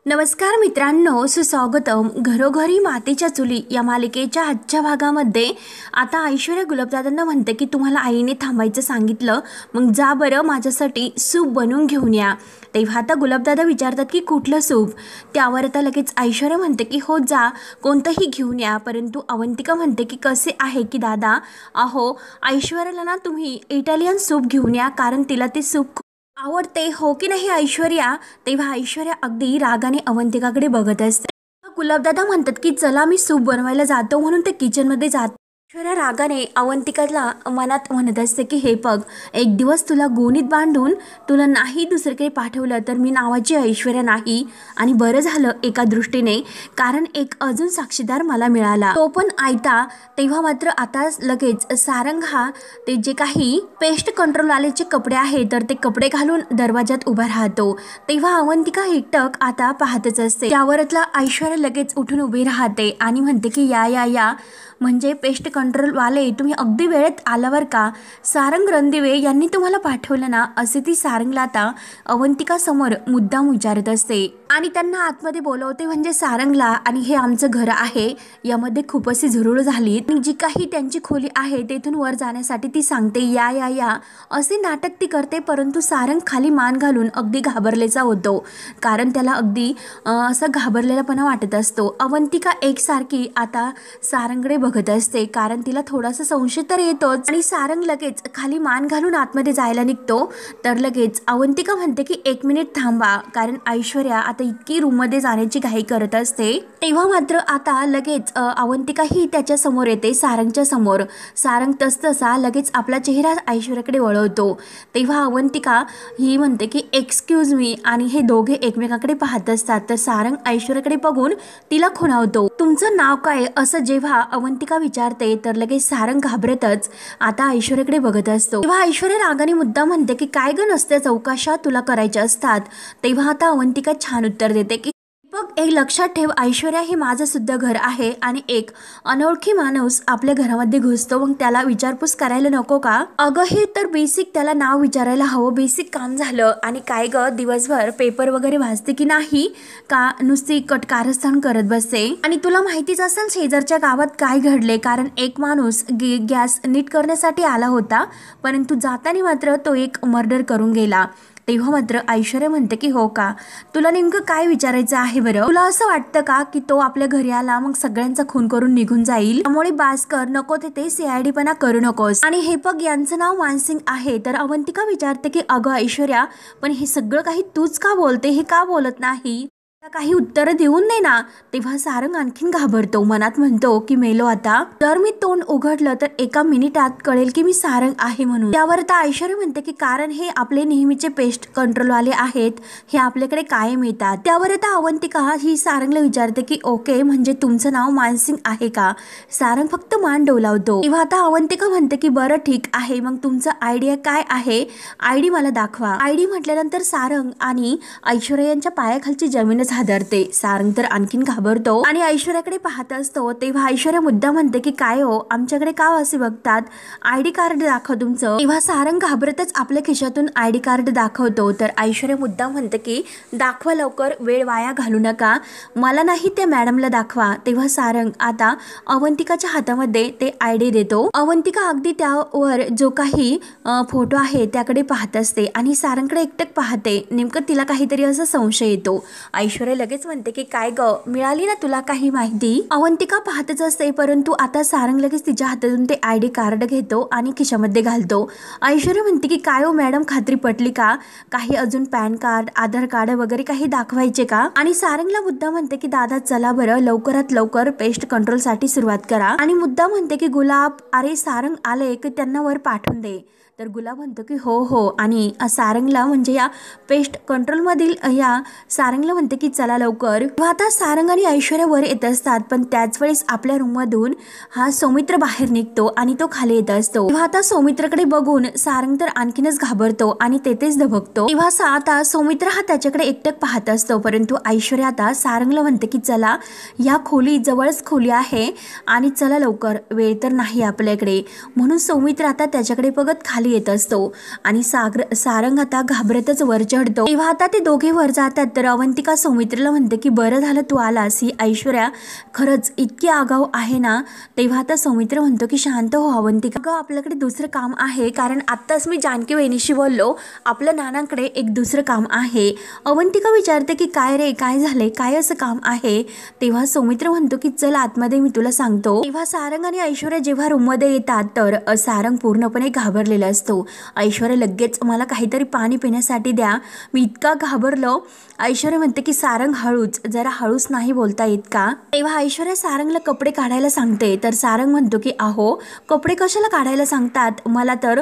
नमस्कार मित्रांनो, सुस्वागतम घरोघरी मातीच्या चुली या मालिकेच्या आजच्या भागामध्ये आता ऐश्वर्या गुलाबदादांना म्हणते की तुम्हाला आईने थांबायचं सांगितलं, मग जा बरं माझ्यासाठी सूप बनवून घेऊन या। तेव्हा आता गुलाबदादा विचारतात की कुठलं सूप। त्यावर आता लगेच ऐश्वर्या म्हणते की हो जा, कोणतंही घेऊन या। परंतु अवंतिका म्हणते की कसे आहे की दादा, अहो ऐश्वर्याला ना तुम्ही इटालियन सूप घेऊन या, कारण तिला ते सूप आवडते, हो की नाही ऐश्वर्या। तेव्हा ऐश्वर्या अगदी रागाने अवंतिकाकडे बघत असते। गुलाबदादा म्हणतात की चला मी सूप बनवायला जातो, म्हणून ते किचनमध्ये जात। ऐश्वर्या रागाने अवंतिकाला मनात म्हणत असते की हे बघ, एक दिवस तुला गोणीत बांधून तुला नाही दुसरीकडे पाठवलं तर मी नावाची ऐश्वर्या नाही। आणि बरं झालं एका दृष्टीने, कारण एक अजून साक्षीदार मला मिळाला, तो पण आयता। तेव्हा मात्र आता लगेच सारंग हा ते जे काही पेस्ट कंट्रोल वालेचे कपडे आहेत तर ते कपडे घालून दरवाजात उभा राहतो। तेव्हा अवंतिका एकटक आता पाहतच असते। त्यावरतला ऐश्वर्या लगेच उठून उभी राहते आणि म्हणते की या या या, म्हणजे पेस्ट कंट्रोल वाले तुम्ही अगदी वेळेत आल्यावर का, सारंग रणदिवे यांनी तुम्हाला पाठवलं ना, असे ती सारंगला आता अवंतिका समोर मुद्दाम विचारत असते आणि त्यांना आतमध्ये बोलवते, म्हणजे सारंगला। आणि हे आमचं घर आहे, यामध्ये खूप अशी झुरळ झाली, जी काही त्यांची खोली आहे तेथून वर जाण्यासाठी ती सांगते या या या, असे नाटक ती करते। परंतु सारंग खाली मान घालून अगदी घाबरलेला होतो, कारण त्याला अगदी असं घाबरलेलापणा वाटत असतो। अवंतिका एकसारखी आता सारंगकडे बघत असते, कारण तिला थोडासा संशय तर येतोच। आणि सारंग लगेच खाली मान घालून आतमध्ये जायला निघतो, तर लगेच अवंतिका म्हणते की एक मिनिट थांबा, कारण ऐश्वर्या आता इतकी रूममध्ये जाण्याची घाई करत असते। तेव्हा मात्र आता लगेच अवंतिका ही त्याच्या समोर येते, सारंगच्या समोर। सारंग तसतसा लगेच आपला चेहरा ऐश्वर्याकडे वळवतो। तेव्हा अवंतिका ही म्हणते की एक्सक्यूज मी, आणि हे दोघे एकमेकाकडे पाहत असतात। तर सारंग ऐश्वर्याकडे बघून तिला खुणावतो, तुमचं नाव काय, असं जेव्हा अवंतिका विचारते तर लगेच सारंग घाबरतच आता ऐश्वर्याकडे बघत असतो। तेव्हा ऐश्वर्या रागाने मुद्दा म्हणते की काय ग नसत्या चौकशा तुला करायच्या असतात। तेव्हा आता अवंतिका छान उत्तर देते की बघ, एक लक्षात ठेव ऐश्वर्या, हे माझं सुद्धा घर आहे आणि एक अनोळखी माणूस आपल्या घरामध्ये घुसतो, मग त्याला विचारपूस करायला नको का? अगं हे तर बेसिक त्याला नाव विचारायला हवं, बेसिक काम झालं। आणि काय ग दिवसभर पेपर वगैरे वाचते की नाही, का नुसती कारस्थान करत बसते? आणि तुला माहितीच असेल शेजारच्या गावात काय घडले, कारण एक माणूस गॅस नीट करण्यासाठी आला होता, परंतु जाताना मात्र तो एक मर्डर करून गेला। तेव्हा मात्र ऐश्वर्या म्हणते की हो का, तुला नेमकं काय विचारायचं आहे बरं? तुला असं वाटतं का की तो आपल्या घरी आला मग सगळ्यांचा खून करून निघून जाईल? त्यामुळे बास कर, नको ते CID पणा करू नकोस। आणि हे बघ, यांचं नाव मानसिंग आहे। तर अवंतिका विचारते की अगं ऐश्वर्या, पण हे सगळं काही तूच का बोलते, हे का बोलत नाही, काही उत्तर देऊन दे ना। तेव्हा सारंग आणखीन घाबरतो, मनात म्हणतो की मेलो आता, जर मी तोंड उघडलं तर एका मिनिटात कळेल की मी सारंग आहे म्हणून। त्यावर आता ऐश्वर्या म्हणते की कारण हे आपले नेहमीचे पेस्ट कंट्रोल वाले आहेत, हे आपल्याकडे कायम येतात। त्यावर आता अवंतिका ही सारंगला विचारते की ओके, म्हणजे तुमचं नाव मानसिंग आहे का? सारंग फक्त मान डोलावतो। तेव्हा आता अवंतिका म्हणते की बरं ठीक आहे, मग तुमचं आयडिया काय आहे, ID मला दाखवा। ID म्हटल्यानंतर सारंग आणि ऐश्वर्या यांच्या पायाखालची जमीनच हादरते। सारंग तर आणखीन घाबरतो आणि ऐश्वर्याकडे पाहत असतो। तेव्हा ऐश्वर्या मुद्दा म्हणते की काय हो, आमच्याकडे का असे बघतात, ID कार्ड दाखव तुमचं। तेव्हा सारंग घाबरतच आपल्या खिशातून ID कार्ड दाखवतो। तर ऐश्वर्या मुद्दा म्हणते की दाखवा लवकर, वेळ वाया घालू नका, मला नाही त्या मॅडमला दाखवा। तेव्हा सारंग आता अवंतिकाच्या हातामध्ये ते ID देतो। अवंतिका अगदी त्यावर जो काही फोटो आहे त्याकडे पाहत असते आणि सारंगकडे एकटक पाहते। नेमकं तिला काहीतरी असा संशय येतो। ऐश्वर्या लगेच म्हणते की काय ग, मिळाली ना तुला काही माहिती? अवंतिका पाहतच असते, परंतु आता सारंग लगेच तिच्या हातातून ते ID कार्ड घेतो आणि खिशामध्ये घालतो। ऐश्वर्या म्हणते की काय हो मॅडम, खात्री पटली का, काही अजून पॅन कार्ड, आधार कार्ड वगैरे काही दाखवायचे का? आणि सारंगला मुद्दा म्हणते की दादा चला बरं, लवकरात लवकर पेस्ट कंट्रोल साठी सुरुवात करा। आणि मुद्दा म्हणते की गुलाब, अरे सारंग आले की त्यांना वर पाठवून दे। तर गुलाब म्हणतो की हो हो, आणि सारंगला म्हणजे या पेस्ट कंट्रोल मधील या सारंगला म्हणते की चला लवकर। आता सारंग आणि ऐश्वर्या वर येत असतात, पण त्याच वेळेस आपल्या रूम मधून हा सौमित्र बाहेर निघतो आणि तो खाली येत असतो। तेव्हा आता सौमित्रकडे बघून सारंग तर आणखीनच घाबरतो आणि तेथेच धबकतो। तेव्हा आता सौमित्र हा त्याच्याकडे एकटक पाहत असतो, परंतु ऐश्वर्या आता सारंगला म्हणते की चला, या खोली जवळच खोली आहे आणि चला लवकर, वेळ तर नाही आपल्याकडे। म्हणून सौमित्र आता त्याच्याकडे बघत खाली खाली येत असतो आणि सारंग आता घाबरतच वर चढतो। तेव्हा आता ते दोघे वर जातात तर अवंतिका सौमित्रीला म्हणते की बरं झालं तू आलास, ही ऐश्वर्या खरंच इतकी आगाऊ आहे ना। तेव्हा आता सौमित्र म्हणतो की शांत हो अवंतिका, अगं आपल्याकडे दुसरं काम आहे, कारण आत्ताच मी जानकी वहिनीशी बोललो, आपल्या नानांकडे एक दुसरं काम आहे। अवंतिका विचारते की काय रे, काय झाले, काय असं काम आहे। तेव्हा सौमित्र म्हणतो की चल आतमध्ये मी तुला सांगतो। तेव्हा सारंग आणि ऐश्वर्या जेव्हा रूममध्ये येतात तर सारंग पूर्णपणे घाबरलेला असतो। ऐश्वर्या लगेच मला काहीतरी पाणी पिण्यासाठी द्या, मी इतका घाबरलो। ऐश्वर्या म्हणते की सारंग हळूच, जरा हळूच नाही बोलता येत का। तेव्हा ऐश्वर्या सारंगला कपडे काढायला सांगते तर सारंग म्हणतो की अहो कपडे कशाला काढायला सांगतात, मला तर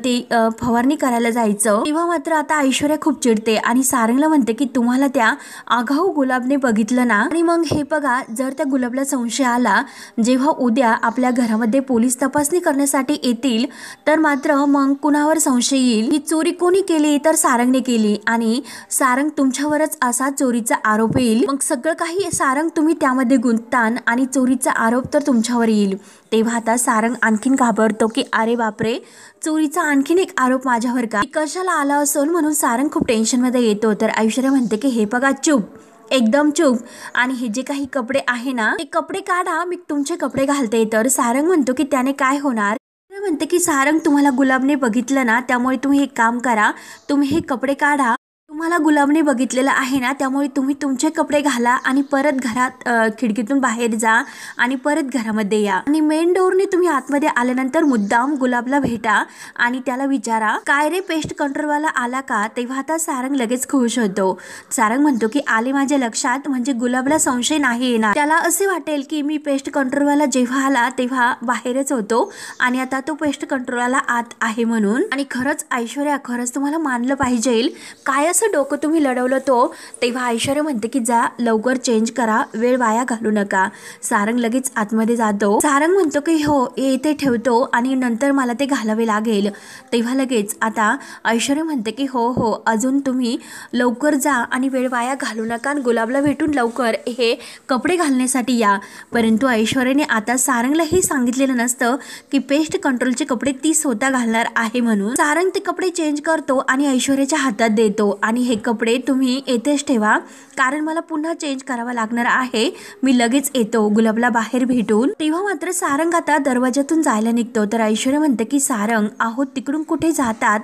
ते फवारणी करायला जायचं। तेव्हा मात्र आता ऐश्वर्या खूप चिडते आणि सारंगला म्हणते की तुम्हाला त्या आगाऊ गुलाबने बघितलं ना, आणि मग हे बघा जर त्या गुलाबला संशय आला, जेव्हा उद्या आपल्या घरामध्ये पोलीस तपासणी करण्यासाठी येतील तर मात्र मग कुणावर संशय येईल, ही चोरी कोणी केली तर सारंगने केली आणि सारंग तुमच्यावरच असा चोरीचा आरोप येईल, मग सगळं काही सारंग तुम्ही त्यामध्ये गुंततान आणि चोरीचा आरोप तर तुमच्यावर येईल। तेव्हा आता सारंग आणखीन घाबरतो की अरे बापरे, चोरीचा आणखीन एक आरोप माझ्यावर का, कशाला आला असेल, म्हणून सारंग खूप टेन्शनमध्ये येतो। तर ऐश्वर्या म्हणते की हे बघा चूप, एकदम चूप, आणि हे जे काही कपडे आहे ना ते कपडे काढा, मी तुमचे कपडे घालते। तर सारंग म्हणतो की त्याने काय होणार, म्हणते की सारंग तुम्हाला गुलाबने बघितलं ना, त्यामुळे तुम्ही एक काम करा, तुम्ही हे कपडे काढा, तुम्हाला गुलाबने बघितलेलं आहे ना, त्यामुळे तुम्ही तुमचे कपडे घाला आणि परत घरात खिडकीतून बाहेर जा आणि परत घरामध्ये या, आणि मेन डोरने तुम्ही आतमध्ये आल्यानंतर मुद्दाम गुलाबला भेटा आणि त्याला विचारा काय रे पेस्ट कंट्रोलवाला आला का। तेव्हा आता सारंग लगेच खुश होतो। सारंग म्हणतो की आले माझ्या लक्षात, म्हणजे गुलाबला संशय नाही येणार, त्याला असे वाटेल की मी पेस्ट कंट्रोलवाला जेव्हा आला तेव्हा बाहेरच होतो आणि आता तो पेस्ट कंट्रोलवाला आत आहे म्हणून। आणि खरंच ऐश्वर्या, खरंच तुम्हाला मानलं पाहिजे, काय असं डोकं तुम्ही लढवलं तो। तेव्हा ऐश्वर्या म्हणते की जा लवकर चेंज करा, वेळ वाया घालू नका। सारंग लगेच आतमध्ये जातो। सारंग म्हणतो की हो येथे ठेवतो आणि नंतर मला ते घालावे लागेल। तेव्हा लगेच आता ऐश्वर्या म्हणते की हो हो अजून तुम्ही लवकर जा आणि वेळ वाया घालू नका आणि गुलाबला भेटून लवकर हे कपडे घालण्यासाठी या। परंतु ऐश्वर्याने आता सारंगला हे सांगितलेलं नसतं की पेस्ट कंट्रोलचे कपडे ती स्वतः घालणार आहे म्हणून। सारंग ते कपडे चेंज करतो आणि ऐश्वर्याच्या हातात देतो आणि हे कपडे तुम्ही येथेच ठेवा, कारण मला पुन्हा चेंज करावा लागणार आहे, मी लगेच येतो गुलाबला बाहेर भेटून। तेव्हा मात्र सारंग आता दरवाजातून जायला निघतो। तर ऐश्वर्या म्हणते की सारंग आहोत तिकडून कुठे जातात,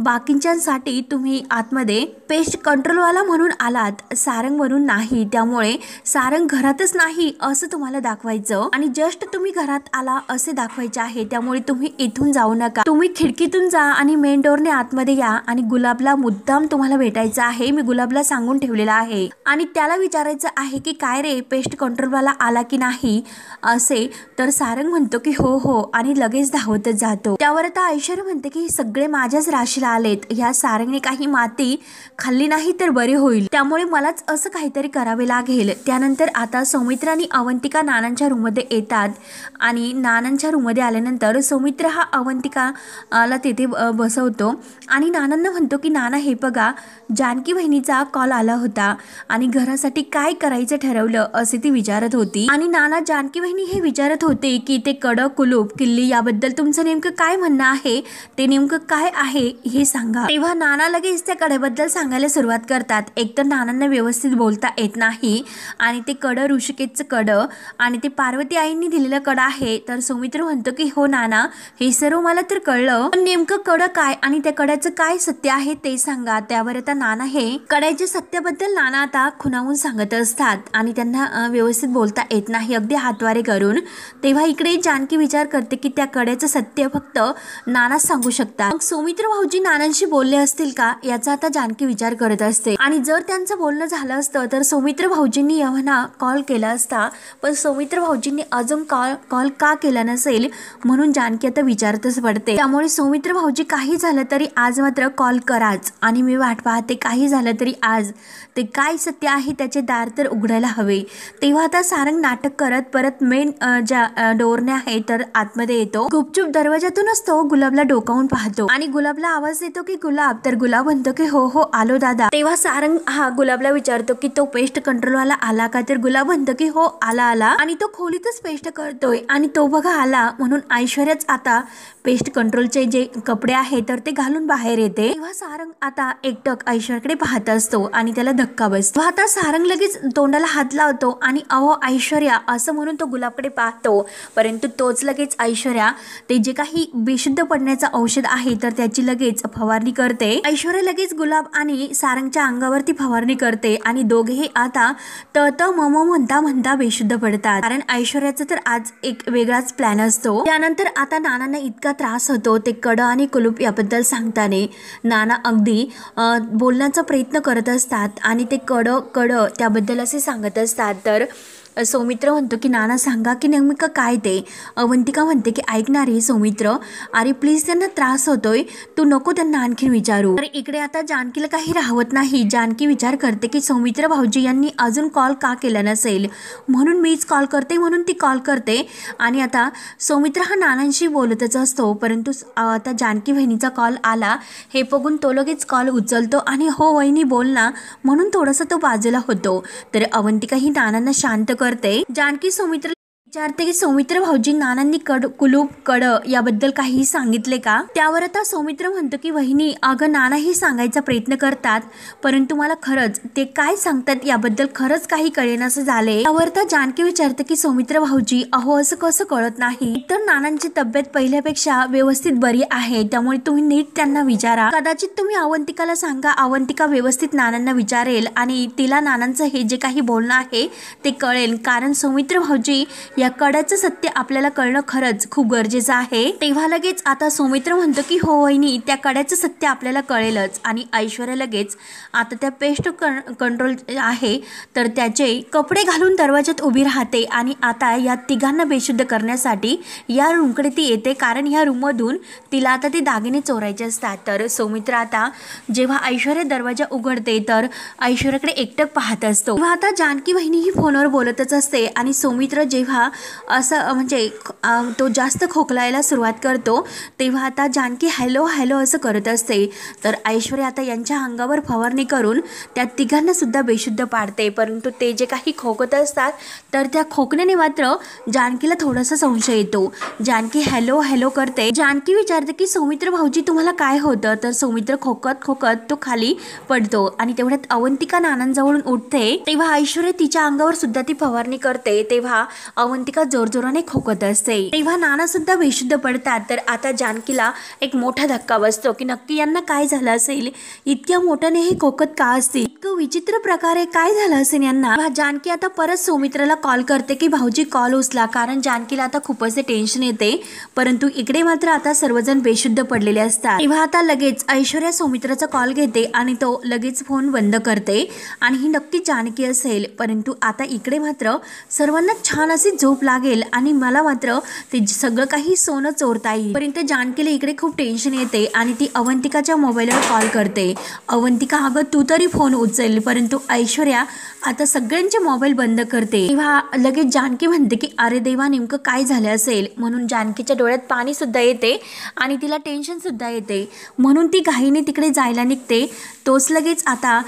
बाकीच्यांसाठी तुम्ही आतमध्ये पेस्ट कंट्रोलवाला म्हणून आलात, सारंग म्हणून नाही, त्यामुळे सारंग घरातच नाही असं तुम्हाला दाखवायचं आणि जस्ट तुम्ही घरात आला असे दाखवायचे आहे, त्यामुळे तुम्ही इथून जाऊ नका, तुम्ही खिडकीतून जा आणि मेन डोरने आतमध्ये या आणि गुलाबला मुद्दाम तुम्हाला भेटायचं आहे, मी गुलाबला सांगून ठेवलेला आहे आणि त्याला विचारायचं आहे की काय रे पेस्ट कंट्रोलवाला आला की नाही असे। तर सारंग म्हणतो की हो हो आणि लगेच धावतच जातो। त्यावर आता ऐश्वर्या म्हणते की सगळे माझ्याच राशीला आलेत, ह्या सारंगने काही माती खाल्ली नाही तर बरे होईल, त्यामुळे मलाच असं काहीतरी करावे लागेल। त्यानंतर आता सौमित्र आणि अवंतिका नानांच्या रूममध्ये येतात आणि नानांच्या रूममध्ये आल्यानंतर सौमित्र हा अवंतिकाला तिथे बसवतो आणि नानांना म्हणतो की नाना हे बघा जानकी बहिणीचा कॉल आला होता आणि घरासाठी काय करायचं ठरवलं असे ती विचारत होती आणि नाना जानकी बहिणी हे विचारत होते की ते कडक कुलूप किल्ली याबद्दल तुमचं नेमकं काय म्हणणं आहे, ते नेमकं काय आहे हे सांगा। तेव्हा नाना लगेच त्या कड्याबद्दल सांगायला सुरुवात करतात। एकतर नानांना व्यवस्थित बोलता येत नाही आणि ते कड ऋषिकेशचं कड आणि ते पार्वती आईंनी दिलेलं कड आहे। तर सौमित्र म्हणतो की हो नाना हे सर्व मला तर कळलं, पण नेमकं कड काय आणि त्या कड्याचं काय सत्य आहे ते सांगा। त्यावर आता नाना हे कड्याच्या सत्याबद्दल नाना आता खुणावून सांगत असतात आणि त्यांना व्यवस्थित बोलता येत नाही, अगदी हातवारे करून। तेव्हा इकडे जानकी विचार करते की त्या कड्याचं सत्य फक्त नानाच सांगू शकतात, मग सौमित्र भाऊजी नानांशी बोलले असतील का याचा आता जानकी विचार करत असते आणि जर त्यांचं बोलणं झालं असतं तर सौमित्र भाऊजींनी यवना कॉल केला असता, पण सौमित्र भाऊजींनी अजून कॉल का केला नसेल म्हणून जानकी आता विचारतच पडते। त्यामुळे सौमित्र भाऊजी काही झालं तरी आज मात्र कॉल कराच आणि मी वाट पाहते ते काही झालं तरी आज ते काय सत्य आहे त्याचे दार तर उघडायला हवे. तेव्हा आता सारंग नाटक करत परत मेन ज्या डोरने आहे तर आतमध्ये येतो. गुपचूप दरवाजातूनच तो गुलाबला डोकावून पाहतो आणि गुलाबला आवाज देतो की गुलाब. तर गुलाब म्हणतो की हो हो आलो दादा. तेव्हा सारंग हा गुलाबला विचारतो की तो पेस्ट कंट्रोल वाला आला का. तर गुलाब म्हणतो की हो आला आणि तो खोलीतच पेस्ट करतोय आणि तो बघा आला. म्हणून ऐश्वर्याच आता पेस्ट कंट्रोलचे जे कपडे आहे तर ते घालून बाहेर येते. तेव्हा सारंग आता एकटक ऐश्वर्याकडे पाहत असतो आणि त्याला धक्का बसतो. आता सारंग लगेच तोंडाला हात लावतो आणि अहो ऐश्वर्या असं म्हणून तो गुलाबकडे पाहतो. परंतु तोच लगेच ऐश्वर्या ते जे काही बेशुद्ध पडण्याचं औषध आहे तर त्याची लगेच फवारणी करते. ऐश्वर्या लगेच गुलाब आणि सारंगच्या अंगावरती फवारणी करते आणि दोघेही आता त मम म्हणता म्हणता बेशुद्ध पडतात. कारण ऐश्वर्याचा तर आज एक वेगळाच प्लॅन असतो. त्यानंतर आता नानांना इतका त्रास होतो ते कड आणि कुलूप याबद्दल सांगताना नाना अगदी बोलण्याचा प्रयत्न करत असतात आणि ते कड त्याबद्दल असे सांगत असतात. तर सौमित्र म्हणतो की नाना सांगा की नेमकं काय ते. अवंतिका म्हणते की ऐकणार रे सौमित्र, अरे प्लीज त्यांना त्रास होतोय, तू नको त्यांना आणखीन विचारू. तर इकडे आता जानकीला काही राहत नाही. जानकी विचार करते की सौमित्र भाऊजी यांनी अजून कॉल का केला नसेल, म्हणून मीच कॉल करते. म्हणून ती कॉल करते आणि आता सौमित्र हा नानांशी बोलतच असतो. परंतु आता जानकी वहिनीचा कॉल आला हे बघून तो लगेच कॉल उचलतो आणि हो वहिनी बोल ना, म्हणून थोडासा तो बाजूला होतो. तर अवंतिका ही नानांना शांत करते. जानकी सौमित्र विचारते की सौमित्र भाऊजी नानांनी कुलूप कड याबद्दल काही सांगितले का. त्यावर आता सौमित्र म्हणतो की वहिनी अगं नानाही सांगायचा प्रयत्न करतात, परंतु मला खरंच ते काय सांगतात याबद्दल खरंच काही कळेनासं झाले. त्यावर आता जानकी विचारते की सौमित्र भाऊजी अहो असं कसं कळत नाही, तर नानांची तब्येत पहिल्यापेक्षा व्यवस्थित बरी आहे, त्यामुळे तुम्ही नीट त्यांना विचारा. कदाचित तुम्ही अवंतिकाला सांगा, अवंतिका व्यवस्थित नानांना विचारेल आणि तिला नानांचं हे जे काही बोलणं आहे ते कळेल. कारण सौमित्र भाऊजी या कड्याचं सत्य आपल्याला कळणं खरंच खूप गरजेचं आहे. तेव्हा लगेच आता सौमित्र म्हणतो की हो वहिनी त्या कड्याचं सत्य आपल्याला कळेलच. आणि ऐश्वर्या लगेच आता त्या पेस्ट कंट्रोल आहे तर त्याचे कपडे घालून दरवाजात उभी राहते आणि आता या तिघांना बेशुद्ध करण्यासाठी या रूमकडे ती येते. कारण ह्या रूममधून तिला आता ते दागिने चोरायचे असतात. तर सौमित्र आता जेव्हा ऐश्वर्या दरवाजा उघडते तर ऐश्वर्याकडे एकटक पाहत असतो. तेव्हा आता जानकी वहिनी ही फोनवर बोलतच असते आणि सौमित्र जेव्हा असं म्हणजे तो जास्त खोकलायला सुरुवात करतो तेव्हा आता जानकी हॅलो हॅलो असं करत असते. तर ऐश्वर्या आता यांच्या अंगावर फवारणी करून त्या तिघांना सुद्धा बेशुद्ध पाडते. परंतु ते जे काही खोकत असतात तर त्या खोकण्याने मात्र जानकीला थोडासा संशय येतो. जानकी हॅलो हॅलो करते. जानकी विचारते की सौमित्र भाऊजी तुम्हाला काय होतं. तर सौमित्र खोकत खोकत तो खाली पडतो आणि तेवढ्यात अवंतिका नानांजवळून उठते. तेव्हा ऐश्वर्या तिच्या अंगावर सुद्धा ती फवारणी करते. तेव्हा अवंतिका जोरजोराने खोकत असते. तेव्हा नाना सुद्धा बेशुद्ध पडतात. तर आता जानकीला एक मोठा धक्का बसतो की नक्की यांना काय झालं असेल, इतक्या मोठ्याने हे खोकत का असतील, इतकं विचित्र प्रकारे काय झालं असेल यांना. जानकी आता परत सौमित्राला कॉल करते की भाऊजी कॉल उचला. कारण जानकीला आता खूपच टेन्शन येते. परंतु इकडे मात्र आता सर्वजण बेशुद्ध पडलेले असतात. तेव्हा आता लगेच ऐश्वर्या सौमित्राचा कॉल घेते आणि तो लगेच फोन बंद करते आणि ही नक्की जानकी असेल. परंतु आता इकडे मात्र सर्वांना छान अशी झोप लागेल आणि मला मात्र ते सगळं काही सोनं चोरता येईल. पर्यंत जानकीला इकडे खूप टेन्शन येते आणि ती अवंतिकाच्या मोबाईलवर कॉल करते. अवंतिका अगं तू तरी फोन उचल. परंतु ऐश्वर्या आता सगळ्यांचे मोबाईल बंद करते. तेव्हा लगेच जानकी म्हणते की अरे देवा नेमकं काय झालं असेल. म्हणून जानकीच्या डोळ्यात पाणी सुद्धा येते आणि तिला टेन्शन सुद्धा येते. म्हणून ती घाईने तिकडे जायला निघते. तोच लगेच आता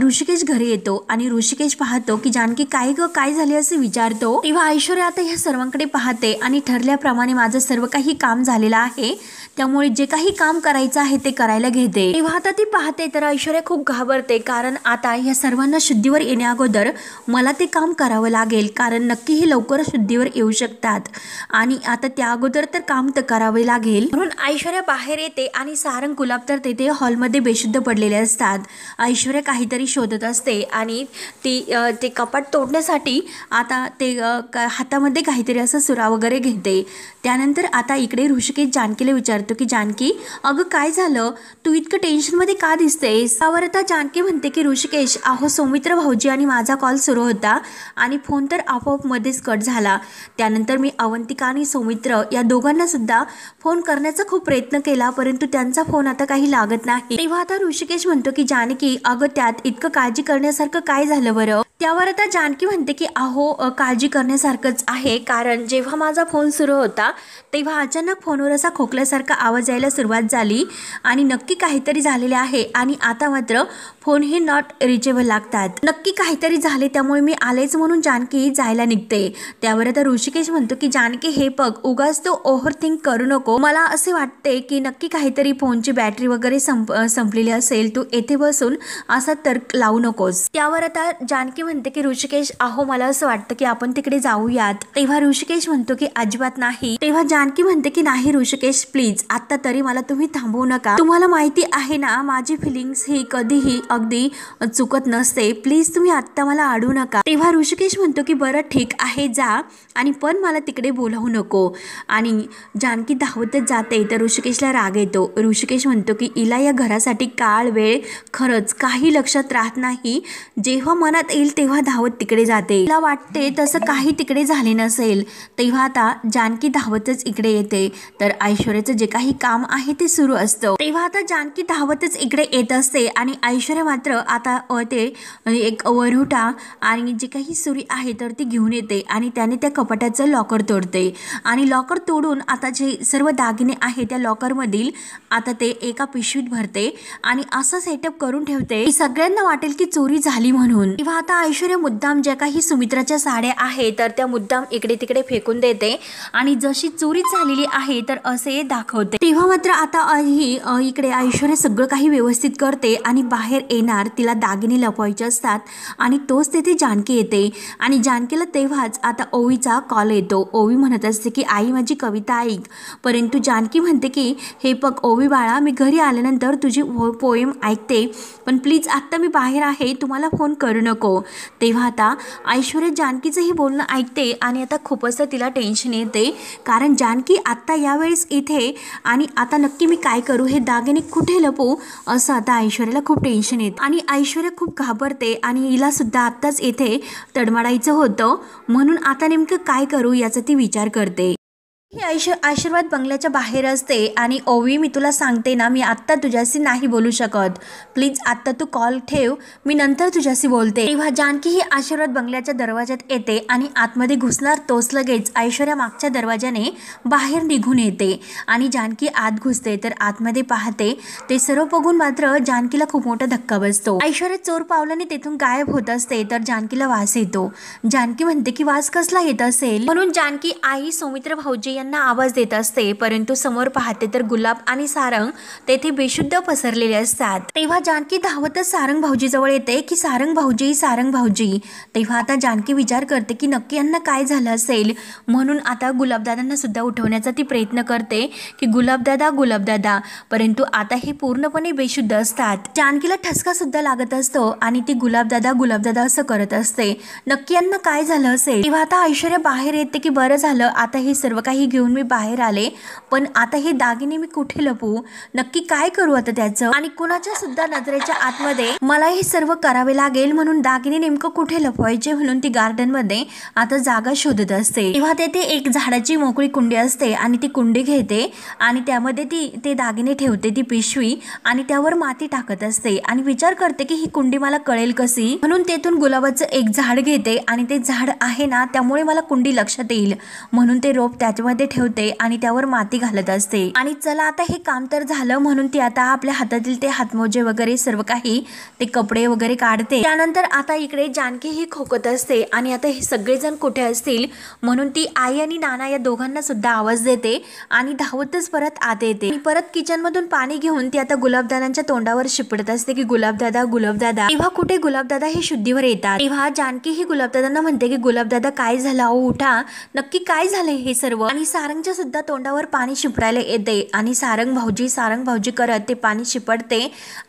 ऋषिकेश घरी येतो आणि ऋषिकेश पाहतो की जानकी काय झाले असे विचारतो. तेव्हा ऐश्वर्या आता ह्या सर्वांकडे पाहते आणि ठरल्याप्रमाणे माझं सर्व काही काम झालेलं आहे, त्यामुळे जे काही काम करायचं आहे ते करायला घेते. तेव्हा आता ती पाहते तर ऐश्वर्या खूप घाबरते. कारण आता ह्या सर्वांना शुद्धीवर येण्या अगोदर मला ते काम करावं लागेल. कारण नक्की हे लवकर शुद्धीवर येऊ शकतात आणि आता त्या अगोदर तर काम तर करावे लागेल. म्हणून ऐश्वर्या बाहेर येते आणि सारंग गुलाब तर तेथे हॉलमध्ये बेशुद्ध पडलेले असतात. ऐश्वर्या काहीतरी शोधत असते आणि ते कपाट तोडण्यासाठी आता ते हातामध्ये काहीतरी असं सुरा वगैरे घेते. त्यानंतर आता इकडे ऋषिकेश जानकीला विचारते विचारतो की जानकी अगं काय झालं, तू इतकं टेन्शनमध्ये का दिसतेस? त्यावर आता जानकी म्हणते की ऋषिकेश अहो सौमित्र भाऊजी आणि माझा कॉल सुरू होता आणि फोन तर आपोआप मध्येच कट झाला. त्यानंतर मी अवंतिका आणि सौमित्र या दोघांना सुद्धा फोन करण्याचा खूप प्रयत्न केला परंतु त्यांचा फोन आता काही लागत नाही. तेव्हा आता ऋषिकेश म्हणतो की जानकी अगं त्यात इतकं काळजी करण्यासारखं काय झालं बरं? त्यावर आता जानकी म्हणते की अहो काळजी करण्यासारखंच आहे, कारण जेव्हा माझा फोन सुरू होता तेव्हा अचानक फोनवर असा खोकल्यासारखा आवाज यायला सुरुवात झाली आणि नक्की काहीतरी झालेले आहे आणि आता मात्र फोन हे नॉट रिचेबल लागतात. नक्की काहीतरी झाले त्यामुळे मी आलेच म्हणून जानकी जायला निघते. त्यावर आता ऋषिकेश म्हणतो की जानकी हे बघ उगाच तू ओव्हर थिंक करू नको, मला असे वाटते की नक्की काहीतरी फोनची बॅटरी वगैरे संपलेली असेल, तू येथे बसून असा तर्क लावू नकोस. त्यावर आता जानकी म्हणते की ऋषिकेश अहो मला असं वाटतं की आपण तिकडे जाऊयात. तेव्हा ऋषिकेश म्हणतो की अजिबात नाही. तेव्हा जानकी म्हणते की नाही ऋषिकेश प्लीज आता तरी मला तुम्ही थांबवू नका, तुम्हाला माहिती आहे ना माझी फिलिंग्स ही कधीही अगदी चुकत नसते, प्लीज तुम्ही आत्ता मला अडू नका. तेव्हा ऋषिकेश म्हणतो की बरं ठीक आहे जा आणि पण मला तिकडे बोलावू नको. आणि जानकी धावतच जाते तर ऋषिकेशला राग येतो. ऋषिकेश म्हणतो की इला या घरासाठी काळ वेळ खरंच काही लक्षात राहत नाही, जेव्हा मनात येईल तेव्हा धावत तिकडे जाते. तिला वाटते तसं काही तिकडे झाले नसेल. तेव्हा आता जानकी धावतच इकडे येते तर ऐश्वर्याचं जे काही काम आहे ते सुरू असतं. तेव्हा आता जानकी धावतच इकडे येत असते आणि ऐश्वर्या मात्र आता ते एक वरहुटा आणि जी काही सुरी आहे तर ती घेऊन येते आणि त्याने त्या कपाटाचं लॉकर तोडते आणि लॉकर तोडून आता जे सर्व दागिने आहे त्या लॉकर मधील आता ते एका पिशवीत भरते आणि असं सेटअप करून ठेवते की सगळ्यांना वाटेल की चोरी झाली म्हणून. तेव्हा आता ऐश्वर्या मुद्दाम ज्या काही सुमित्राच्या साड्या आहे तर त्या मुद्दाम इकडे तिकडे फेकून देते आणि जशी चोरी झालेली आहे तर असे दाखवते. तेव्हा मात्र आता इकडे ऐश्वर्या सगळं काही व्यवस्थित करते आणि बाहेर येणार, तिला दागिने लपवायचे असतात आणि तोच तेथे जानकी येते आणि जानकीला तेव्हाच आता ओवीचा कॉल येतो. ओवी म्हणत असते की आई माझी कविता ऐक, परंतु जानकी म्हणते की हे बघ ओवी बाळा मी घरी आल्यानंतर तुझी पोएम ऐकते पण प्लीज आत्ता मी बाहेर आहे, तुम्हाला फोन करू नको. तेव्हा आता ऐश्वर्या जानकीचंही बोलणं ऐकते आणि आता खूपच तिला टेन्शन येते कारण जानकी आत्ता यावेळेस इथे आणि आता नक्की मी काय करू, हे दागिने कुठे लपवू असं आता ऐश्वर्याला खूप टेन्शन येते आणि ऐश्वर्या खूप घाबरते आणि हिला सुद्धा आत्ताच इथे तडमडायचं होतं म्हणून आता नेमकं काय करू याचा ती विचार करते. ही आशीर्वाद बंगल्याच्या बाहेर असते आणि ओवी मी तुला सांगते ना मी आत्ता तुझ्याशी नाही बोलू शकत, प्लीज आत्ता तू कॉल ठेव, मी नंतर तुझ्याशी बोलते. तेव्हा जानकी ही आशीर्वाद बंगल्याच्या दरवाज्यात येते आणि आतमध्ये घुसणार तोच लगेच ऐश्वर्या मागच्या दरवाजाने बाहेर निघून येते आणि जानकी आत घुसते तर आतमध्ये पाहते ते सर्व बघून मात्र जानकीला खूप मोठा धक्का बसतो. ऐश्वर्या चोर पावलाने तेथून गायब होत असते तर जानकीला वास येतो. जानकी म्हणते की वास कसला येत असेल म्हणून जानकी आई सौमित्र भाऊजी यांना आवाज देत असते परंतु समोर पाहते तर गुलाब आणि सारंग तेथे बेशुद्ध पसरलेले असतात. तेव्हा जानकी धावतच सारंग भाऊजी जवळ येते की सारंग भाऊजी सारंग भाऊजी. तेव्हा आता जानकी विचार करते की नक्की यांना काय झालं असेल म्हणून आता गुलाबदादांना सुद्धा उठवण्याचा ती प्रयत्न करते की गुलाबदादा, परंतु आता हे पूर्णपणे बेशुद्ध असतात. जानकीला ठसका सुद्धा लागत असतो आणि ती गुलाबदादा असं करत असते. नक्की यांना काय झालं असेल. तेव्हा आता ऐश्वर्या बाहेर येते की बरं झालं आता हे सर्व काही घेऊन मी बाहेर आले पण आता हे दागिने मी कुठे लपवू, नक्की काय करू आता त्याचं आणि कुणाच्या सुद्धा नजरेच्या आतमध्ये मला हे सर्व करावे लागेल म्हणून दागिने नेमकं कुठे लपवायचे म्हणून ती गार्डन मध्ये आता जागा शोधत असते. तेव्हा तेथे एक झाडाची मोकळी कुंडी असते आणि ती कुंडी घेते आणि त्यामध्ये ती ते दागिने ठेवते ती पिशवी आणि त्यावर माती टाकत असते आणि विचार करते की ही कुंडी मला कळेल कशी म्हणून तेथून गुलाबाचं एक झाड घेते आणि ते झाड आहे ना त्यामुळे मला कुंडी लक्षात येईल म्हणून ते रोप त्याच्यामध्ये ठेवते आणि त्यावर माती घालत असते आणि चला आता हे काम तर झालं म्हणून ती आता आपल्या हातातील ते हातमोजे वगैरे सर्व काही ते कपडे वगैरे काढते. त्यानंतर आता इकडे जानकी ही खोकत असते आणि आता हे सगळेजण कुठे असतील म्हणून ती आई आणि नाना या दोघांना सुद्धा आवाज देते आणि धावतच परत आत येते आणि परत किचन मधून पाणी घेऊन ती आता गुलाबदादांच्या तोंडावर शिपडत असते की गुलाबदादा. तेव्हा कुठे गुलाबदादा हे शुद्धीवर येतात. तेव्हा जानकी ही गुलाबदादांना म्हणते की गुलाबदादा काय झालं, अहो उठा, नक्की काय झालंय हे सर्व. आणि आणि सारंगच्या सुद्धा तोंडावर पाणी शिपडायला येते आणि सारंग भाऊजी करत ते पाणी शिपडते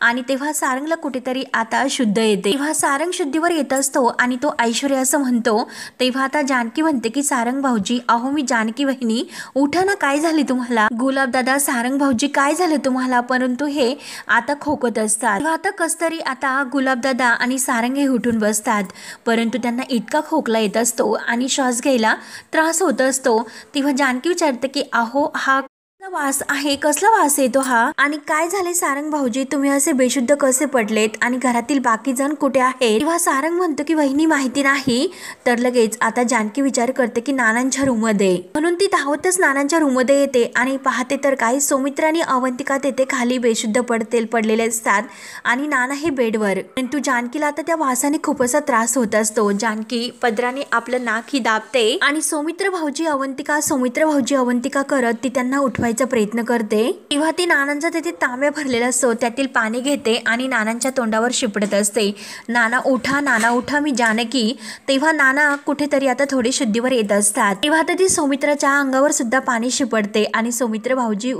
आणि तेव्हा सारंगला कुठेतरी आता शुद्ध येते। तेव्हा सारंग शुद्धीवर येत असतो आणि तो ऐश्वर्या असं म्हणतो। तेव्हा आता जानकी म्हणते की सारंग भाऊजी, अहो मी जानकी वहिनी, उठा ना, काय झाले तुम्हाला? गुलाब दादा, सारंग भाऊजी काय झालं तुम्हाला? परंतु हे आता खोकत असतात। तेव्हा आता कसतरी आता गुलाब दादा आणि सारंग हे उठून बसतात, परंतु त्यांना इतका खोकला येत असतो आणि श्वास घ्यायला त्रास होत असतो। तेव्हा जानकी विचारते की अहो हा वास आहे, कसला वास येतो हा? आणि काय झाले सारंग भाऊजी, तुम्ही असे बेशुद्ध कसे पडलेत आणि घरातील बाकी जण कुठे आहेत? तेव्हा सारंग म्हणतो की वहिनी माहिती नाही। तर लगेच आता जानकी विचार करते की नानांच्या रूम मध्ये, म्हणून ती धावतच नानांच्या रूम मध्ये येते आणि पाहते तर काही सौमित्र आणि अवंतिका तेथे खाली बेशुद्ध पडलेले असतात आणि नाना हे बेडवर। परंतु जानकीला आता त्या वासाने खूप असा त्रास होत असतो। जानकी पदराने आपलं नाक ही दाबते आणि सौमित्र भाऊजी अवंतिका करत ती त्यांना उठवायची प्रयत्न करते। तेव्हा ती नानांचा तेथे तांब्या भरलेला असतो, त्यातील पाणी घेते आणि नानांच्या तोंडावर शिपडत असते। नाना उठा मी जानकी। तेव्हा नाना कुठेतरी आता थोडे शुद्धीवर येत असतात। तेव्हा आता ती सौमित्राच्या अंगावर सुद्धा पाणी शिपडते आणि सौमित्र भाऊजी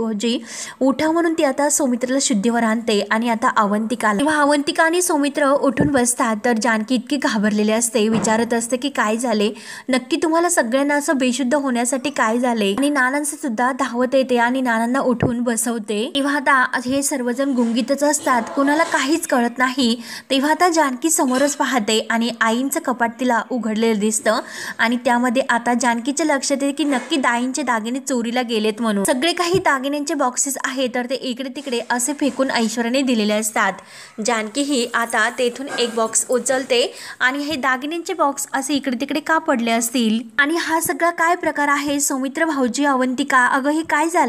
उठा म्हणून ती आता सौमित्रला शुद्धीवर आणते आणि आता अवंतिकाला। तेव्हा अवंतिका आणि सौमित्र उठून बसतात तर जानकी इतकी घाबरलेली असते, विचारत असते की काय झाले नक्की तुम्हाला सगळ्यांना, असं बेशुद्ध होण्यासाठी काय झाले? आणि नानांचं सुद्धा धावत येते आणि नानांना उठवून बसवते। तेव्हा आता हे सर्वजण गुंगीतच असतात, कोणाला काहीच कळत नाही। तेव्हा आता जानकी समोरच पाहते आणि आईंचं कपाट तिला उघडलेलं दिसतं आणि त्यामध्ये आता जानकीच्या लक्षात येते की नक्की दाईंचे दागिने चोरीला गेलेत म्हणून। सगळे काही दागिन्यांचे बॉक्सेस आहेत तर ते इकडे तिकडे असे फेकून ऐश्वर्याने दिलेले असतात। जानकी ही आता तेथून एक बॉक्स उचलते आणि हे दागिन्यांचे बॉक्स असे इकडे तिकडे का पडले असतील आणि हा सगळा काय प्रकार आहे? सौमित्र भाऊजी, अवंतिका, अगं हे काय झाले?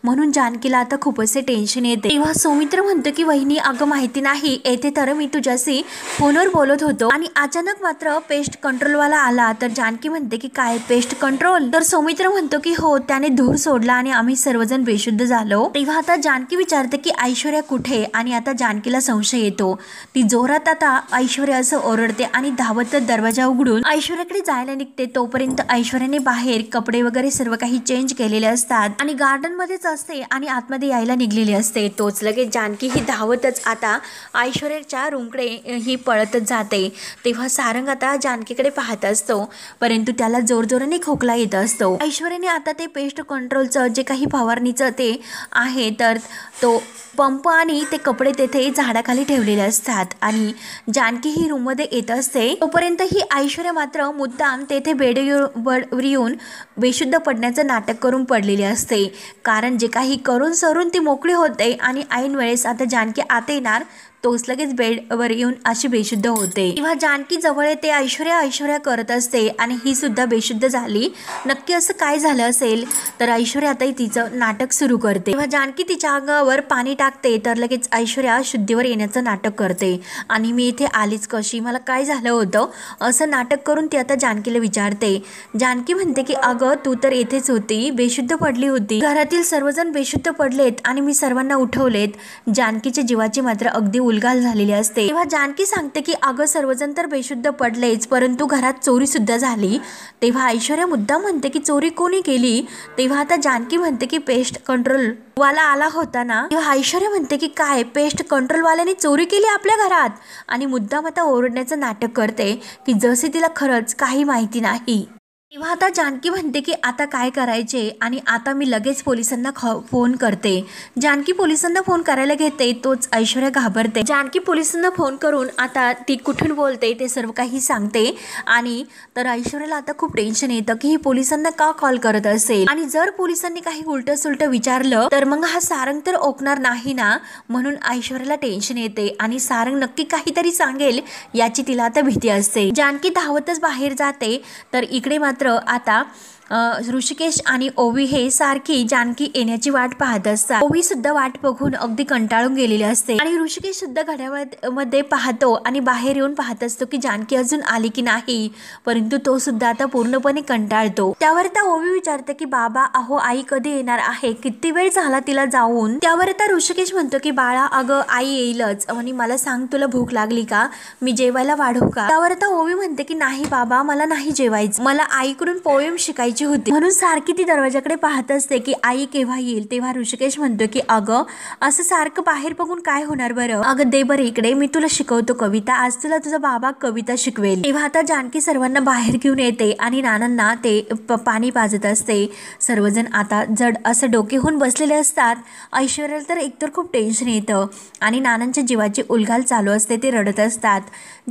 म्हणून जानकीला आता खूप असे टेन्शन येते। तेव्हा सौमित्र म्हणतो की वहिनी अगं माहिती नाही, येथे तर मी तुझ्याशी फोनवर बोलत होतो आणि अचानक मात्र पेस्ट कंट्रोल वाला आला। तर जानकी म्हणते की काय पेस्ट कंट्रोल? तर सौमित्र म्हणतो की हो, त्याने धूर सोडला आणि आम्ही सर्वजण बेशुद्ध झालो। तेव्हा आता जानकी विचारते की ऐश्वर्या कुठे? आणि आता जानकीला संशय येतो। ती जोरात आता ऐश्वर्या असं ओरडते आणि धावत दरवाजा उघडून ऐश्वर्याकडे जायला निघते। तोपर्यंत ऐश्वर्याने बाहेर कपडे वगैरे सर्व काही चेंज केलेले असतात आणि गार्डन मध्येच असते आणि आतमध्ये यायला निघलेली असते। तोच लगेच जानकी ही धावतच आता ऐश्वर्याच्या रूमकडे ही पळतच जाते। तेव्हा सारंग आता जानकीकडे पाहत असतो, परंतु त्याला जोरजोराने खोकला येत असतो। ऐश्वर्याने आता ते पेस्ट कंट्रोलचं जे काही फवारणीचं ते आहे तर तो पंप आणि ते कपडे तेथे झाडाखाली ठेवलेले असतात आणि जानकी ही रूम मध्ये येत असते। तोपर्यंत ही ऐश्वर्या मात्र मुद्दाम तेथे बेडवर येऊन बेशुद्ध पडण्याचं नाटक करून पडलेली असते, कारण जे काही करून सरून ती मोकळी होते आणि ऐन वेळेस आता जानकी आत येणार तोच लगेच बेडवर येऊन अशी बेशुद्ध होते। तेव्हा जानकी जवळ येते, ऐश्वर्या करत असते आणि ही सुद्धा बेशुद्ध झाली। नक्की असं काय झालं असेल? तर ऐश्वर्या आता तिचं नाटक सुरू करते। तेव्हा जानकी तिच्या अंगावर पाणी टाकते तर लगेच ऐश्वर्या शुद्धीवर येण्याचं नाटक करते आणि मी इथे आलीच कशी, मला काय झालं होतं, असं नाटक करून ती आता जानकीला विचारते। जानकी म्हणते की अगं तू तर येथेच होती, बेशुद्ध पडली होती, घरातील सर्वजण बेशुद्ध पडलेत आणि मी सर्वांना उठवलेत। जानकीच्या जीवाची मात्र अगदी उलगाल झालेली असते। तेव्हा जानकी सांगते की अगं सर्वजण तर बेशुद्ध पडलेच, परंतु घरात चोरी सुद्धा झाली। तेव्हा ऐश्वर्या मुद्दाम म्हणते की चोरी कोणी केली? तेव्हा आता जानकी म्हणते की पेस्ट कंट्रोल वाला आला होता ना। तेव्हा ऐश्वर्या म्हणते की काय, पेस्ट कंट्रोल वाल्याने चोरी केली आपल्या घरात? आणि मुद्दाम आता ओरडण्याचं नाटक करते की जसे तिला खरंच काही माहिती नाही। तेव्हा आता जानकी म्हणते की आता काय करायचे आणि आता मी लगेच पोलिसांना फोन करते। जानकी पोलिसांना फोन करायला घेते तोच ऐश्वर्या घाबरते। जानकी पोलिसांना फोन करून आता ती कुठून बोलते ते सर्व काही सांगते आणि तर ऐश्वर्याला आता खूप टेन्शन येतं की ही पोलिसांना का कॉल करत असेल आणि जर पोलिसांनी काही उलट सुलट विचारलं तर मग हा सारंग तर ओकणार नाही ना, म्हणून ऐश्वर्याला टेन्शन येते आणि सारंग नक्की काहीतरी सांगेल याची तिला आता भीती असते। जानकी धावतच बाहेर जाते तर इकडे मात्र आता ऋषिकेश आणि ओवी हे सारखी जानकी येण्याची वाट पाहत असतात। ओवी सुद्धा वाट बघून अगदी कंटाळून गेलेली असते आणि ऋषिकेश सुद्धा घड्याळामध्ये पाहतो आणि बाहेर येऊन पाहत असतो की जानकी अजून आली की नाही, परंतु तो सुद्धा आता पूर्णपणे कंटाळतो। त्यावर आता ओवी विचारते की बाबा अहो आई कधी येणार आहे, किती वेळ झाला तिला जाऊन? त्यावर आता ऋषिकेश म्हणतो की बाळा अगं आई येईलच आणि मला सांग तुला भूक लागली का, मी जेवायला वाढू का? त्यावर आता ओवी म्हणते की नाही बाबा मला नाही जेवायचं, मला आईकडून पोएम शिकायची पाहिजे होती, म्हणून सारखी ती दरवाजाकडे पाहत असते की आई केव्हा येईल. तेव्हा ऋषिकेश म्हणतो की अगं असं सारखं बाहेर बघून काय होणार बरं, अगं दे बरं इकडे, मी तुला शिकवतो कविता, आज तुला तुझा बाबा कविता शिकवेल. तेव्हा आता जानकी सर्वांना बाहेर घेऊन येते आणि नानांना ते पाणी पाजत असते. सर्वजण आता जड असं डोके होऊन बसलेले असतात. ऐश्वर्याला तर एकतर खूप टेन्शन येतं आणि नानांच्या जीवाची उलघाल चालू असते, ते रडत असतात.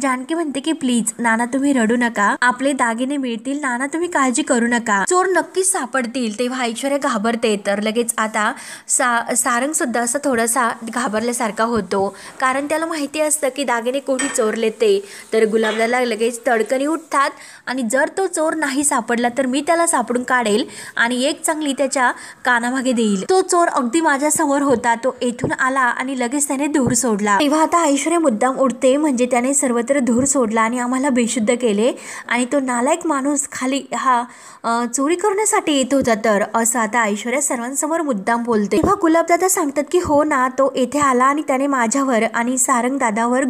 जानकी म्हणते की प्लीज नाना तुम्ही रडू नका, आपले दागिने मिळतील, नाना तुम्ही काळजी करू नका, चोर नक्कीच सापडतील. तेव्हा ऐश्वर्या घाबरते. तर लगेच आता सारंग सुद्धा असं थोडासा घाबरल्यासारखा होतो, कारण त्याला माहिती असतं की दागिने कोणी चोरले ते. तर गुलाबदाला लगेच तडकनी उठतात आणि जर तो चोर नाही सापडला तर मी त्याला सापडून काढेल आणि एक चांगली त्याच्या कानामागे देईल. तो चोर अगदी माझ्या समोर होता, तो येथून आला आणि लगेच त्याने धूर सोडला. तेव्हा आता ऐश्वर्या मुद्दाम उठते, म्हणजे त्याने सर्वत्र धूर सोडला आणि आम्हाला बेशुद्ध केले आणि तो नालायक माणूस खाली हा चोरी करण्यासाठी येत होता. तर असं आता ऐश्वर्या सर्वांसमोर मुद्दाम बोलते. तेव्हा गुलाबदादा सांगतात की हो ना, तो येथे आला आणि त्याने माझ्यावर आणि सारंग दादावर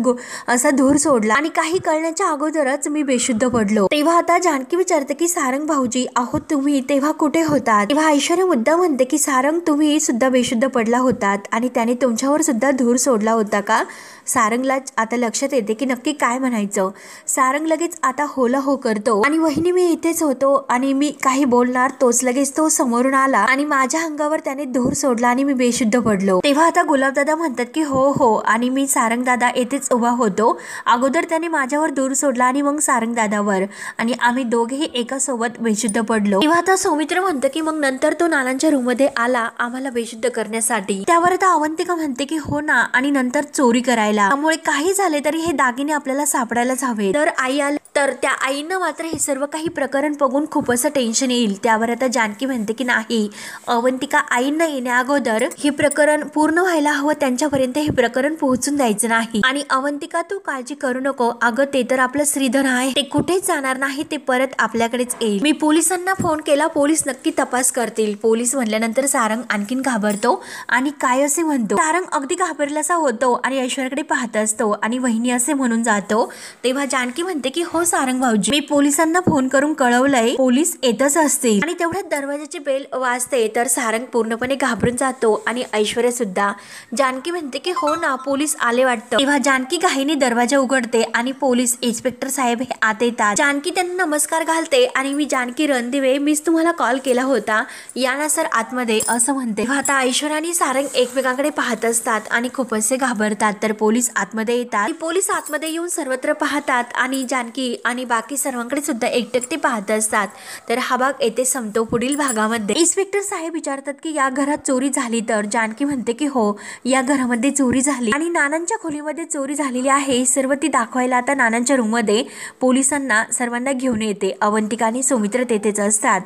असा धूर सोडला आणि काही कळण्याच्या अगोदरच मी बेशुद्ध पडलो. तेव्हा आता जानकी विचारते की सारंग भाऊजी आहोत तुम्ही तेव्हा कुठे होतात. तेव्हा ऐश्वर्या मुद्दा म्हणते की सारंग तुम्ही सुद्धा बेशुद्ध पडला होतात आणि त्याने तुमच्यावर सुद्धा धूर सोडला होता का. सारंगला आता लक्षात येते की नक्की काय म्हणायचं. सारंग लगेच आता होला हो करतो आणि वहिनी मी इथेच होतो आणि मी काही बोलणार तोच लगेच तो समोरून आला आणि माझ्या अंगावर त्याने धूर सोडला आणि मी बेशुद्ध पडलो. तेव्हा आता गुलाबदादा म्हणतात की हो हो आणि मी सारंग दादा येथेच उभा होतो, अगोदर त्याने माझ्यावर धूर सोडला आणि मग सारंग दादावर आणि आम्ही दोघेही एका सोबत बेशुद्ध पडलो. तेव्हा आता सौमित्र म्हणतं की मग नंतर तो नानांच्या रूम मध्ये आला आम्हाला बेशुद्ध करण्यासाठी. त्यावर आता अवंतिका म्हणते की हो ना आणि नंतर चोरी करायला, त्यामुळे काही झाले तरी हे दागिने आपल्याला सापडायलाच हवे. तर आई आली तर त्या आईनं मात्र हे सर्व काही प्रकरण बघून खूप असं टेन्शन येईल. त्यावर आता जानकी म्हणते की नाही, अवंतिका आईंना येण्या अगोदर हे प्रकरण पूर्ण व्हायला हवं, त्यांच्यापर्यंत हे प्रकरण पोहोचून द्यायचं नाही. आणि अवंतिका तू काळजी करू नको, अगं ते तर आपलं श्रीधर आहे, ते कुठेच जाणार नाही, ते परत आपल्याकडेच येईल. मी पोलिसांना फोन केला, पोलीस नक्की तपास करतील. पोलीस म्हणल्यानंतर सारंग आणखीन घाबरतो आणि काय असे म्हणतो. सारंग अगदी घाबरलासा होतो आणि ऐश्वर्याकडे पाहत असतो आणि वहिनी असे म्हणून जातो. तेव्हा जानकी म्हणते की हो सारंग भाऊजी मी पोलिसांना फोन करून कळवलंय, पोलीस येतच असतील. आणि तेवढ्यात दरवाजाची बेल वाजते तर सारंग पूर्णपणे घाबरून जातो आणि ऐश्वर्या सुद्धा. जानकी म्हणते की हो ना पोलीस आले वाटतं. तेव्हा जानकी घाईने दरवाजा उघडते आणि पोलीस इन्स्पेक्टर साहेब हे आत येतात. जानकी त्यांना नमस्कार घालते आणि मी जानकी रणदिवे, मीच तुम्हाला कॉल केला होता, या ना सर आतमध्ये असं म्हणते. आता ऐश्वर्या आणि सारंग एकमेकांकडे पाहत असतात आणि खूप असे घाबरतात. तर पोलीस आतमध्ये येतात. पोलीस आतमध्ये येऊन सर्वत्र पाहतात आणि जानकी आणि बाकी सर्वांकडे सुद्धा एकटकते पाहत असतात. तर हा भाग येथे संपतो. पुढील भागामध्ये इन्स्पेक्टर साहेब विचारतात की या घरात चोरी झाली. तर जानकी म्हणते की हो या घरामध्ये चोरी झाली आणि नानांच्या खोलीमध्ये चोरी झालेली आहे, सर्व ती दाखवायला आता नानांच्या रूम मध्ये पोलिसांना सर्वांना घेऊन येते. अवंतिका आणि सौमित्र तेथेच असतात.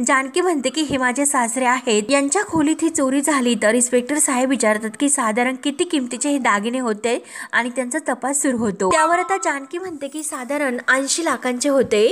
जानकी म्हणते की हे माझे सासरे आहेत, यांच्या खोलीत ही चोरी झाली. तर इन्स्पेक्टर साहेब विचारतात की साधारण किती किमतीचे हे दागिने होते आणि त्यांचा तपास सुरू होतो. त्यावर आता जानकी म्हणते की साधारण 80 लाखांचे होते.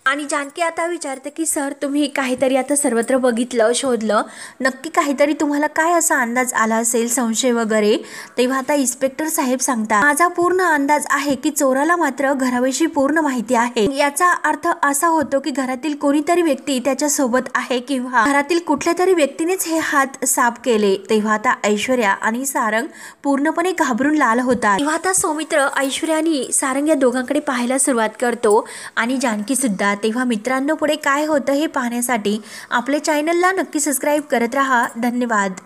आणि जानकी आता विचारते की सर तुम्ही काहीतरी आता सर्वत्र बघितलं शोधलं, नक्की काहीतरी तुम्हाला काय असा अंदाज आला असेल, संशय वगैरे. तेव्हा आता इन्स्पेक्टर साहेब सांगतात माझा पूर्ण अंदाज आहे की चोराला मात्र घराविषयी पूर्ण माहिती आहे. याचा अर्थ असा होतो की घरातील कोणीतरी व्यक्ती त्याच्या सोबत आहे किंवा घरातील कुठल्या तरी व्यक्तीनेच हे हात साफ केले. तेव्हा आता ऐश्वर्या आणि सारंग पूर्णपणे घाबरून लाल होतात. तेव्हा आता सौमित्र ऐश्वर्या आणि सारंग या दोघांकडे पाहायला सुरुवात करतो आणि जानकी सुद्धा. तेव्हा मित्रांनो पुढे काय होतं हे पाहण्यासाठी आपल्या चॅनलला नक्की सबस्क्राईब करत राहा. धन्यवाद.